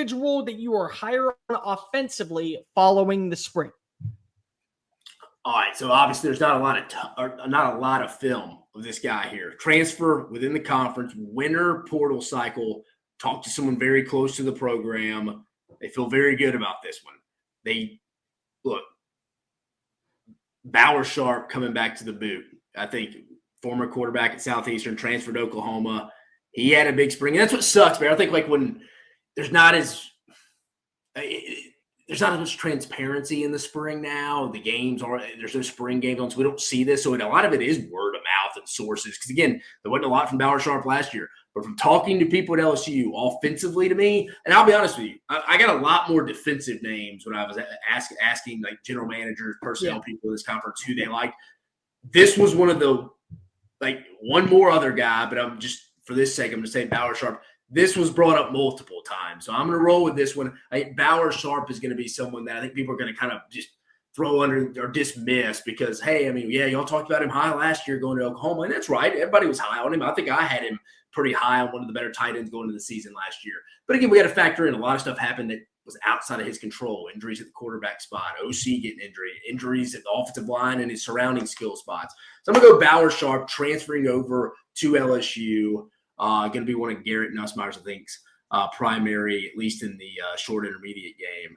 individual that you are higher on offensively following the spring? All right, so obviously there's not a lot of film of this guy here. Transfer within the conference, winter portal cycle. Talk to someone very close to the program. They feel very good about this one. Bauer Sharp coming back to the boot. I think former quarterback at Southeastern, transferred to Oklahoma. He had a big spring. And that's what sucks, man. I think like when there's not as much transparency in the spring now. There's no spring games on, so we don't see this. So a lot of it is word of mouth and sources. Because again, there wasn't a lot from Bauer Sharp last year. But from talking to people at LSU offensively to me, and I'll be honest with you, I got a lot more defensive names when I was asking like general managers, personnel people in this conference who they liked. This was one of the one more other guy, but I'm just for this sake, I'm just saying Bauer Sharp. This was brought up multiple times, so I'm going to roll with this one. I think Bauer Sharp is going to be someone that I think people are going to kind of just throw under or dismiss because, hey, I mean, yeah, y'all talked about him high last year going to Oklahoma, and that's right. Everybody was high on him. I think I had him pretty high on one of the better tight ends going into the season last year. But again, we got to factor in a lot of stuff happened that was outside of his control. Injuries at the quarterback spot, OC getting injuries at the offensive line and his surrounding skill spots. So I'm going to go Bauer Sharp transferring over to LSU. Going to be one of Garrett Nussmeier's, I think, primary, at least in the short intermediate game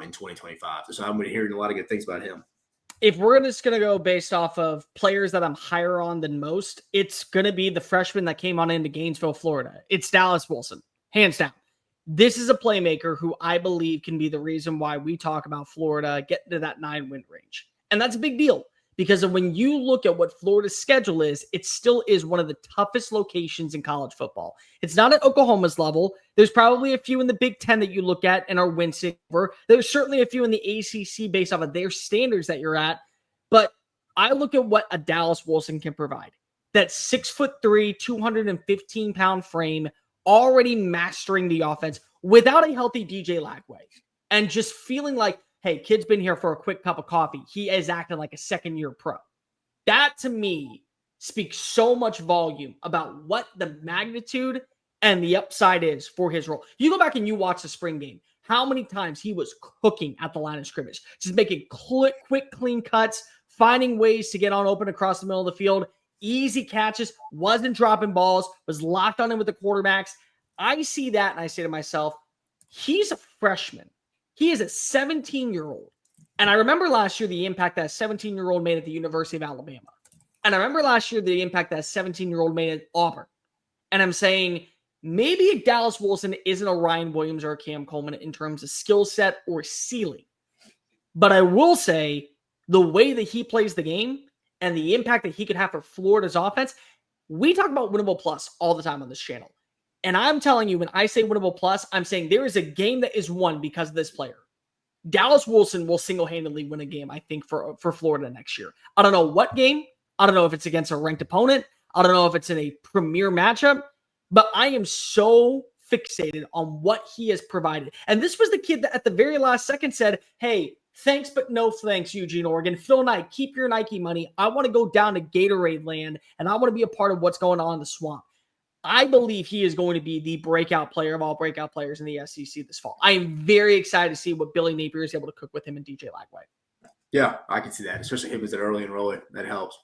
in 2025. So I'm hearing a lot of good things about him. If we're just going to go based off of players that I'm higher on than most, it's going to be the freshman that came on into Gainesville, Florida. It's Dallas Wilson, hands down. This is a playmaker who I believe can be the reason why we talk about Florida getting to that 9-win range. And that's a big deal because when you look at what Florida's schedule is, it still is one of the toughest locations in college football. It's not at Oklahoma's level. There's probably a few in the Big Ten that you look at and are wincing over. There's certainly a few in the ACC based off of their standards that you're at. But I look at what a Dallas Wilson can provide. That 6'3", 215-pound frame, already mastering the offense without a healthy DJ Lagway. And just feeling like, hey, kid's been here for a quick cup of coffee. He is acting like a second-year pro. That, to me, speaks so much volume about what the magnitude and the upside is for his role. You go back and you watch the spring game, how many times he was cooking at the line of scrimmage, just making quick, clean cuts, finding ways to get on open across the middle of the field, easy catches, wasn't dropping balls, was locked on in with the quarterbacks. I see that and I say to myself, he's a freshman. He is a 17-year-old. And I remember last year the impact that a 17-year-old made at the University of Alabama. And I remember last year the impact that a 17-year-old made at Auburn. And I'm saying maybe Dallas Wilson isn't a Ryan Williams or a Cam Coleman in terms of skill set or ceiling. But I will say the way that he plays the game and the impact that he could have for Florida's offense, we talk about winnable plus all the time on this channel. And I'm telling you, when I say winnable plus, I'm saying there is a game that is won because of this player. Dallas Wilson will single-handedly win a game, I think, for Florida next year. I don't know what game. I don't know if it's against a ranked opponent. I don't know if it's in a premier matchup. But I am so fixated on what he has provided. And this was the kid that at the very last second said, hey, thanks, but no thanks, Eugene, Oregon. Phil Knight, keep your Nike money. I want to go down to Gatorade land, and I want to be a part of what's going on in the swamp. I believe he is going to be the breakout player of all breakout players in the SEC this fall. I am very excited to see what Billy Napier is able to cook with him and DJ Lagway. Yeah, I can see that, especially him as an early enroller. That helps.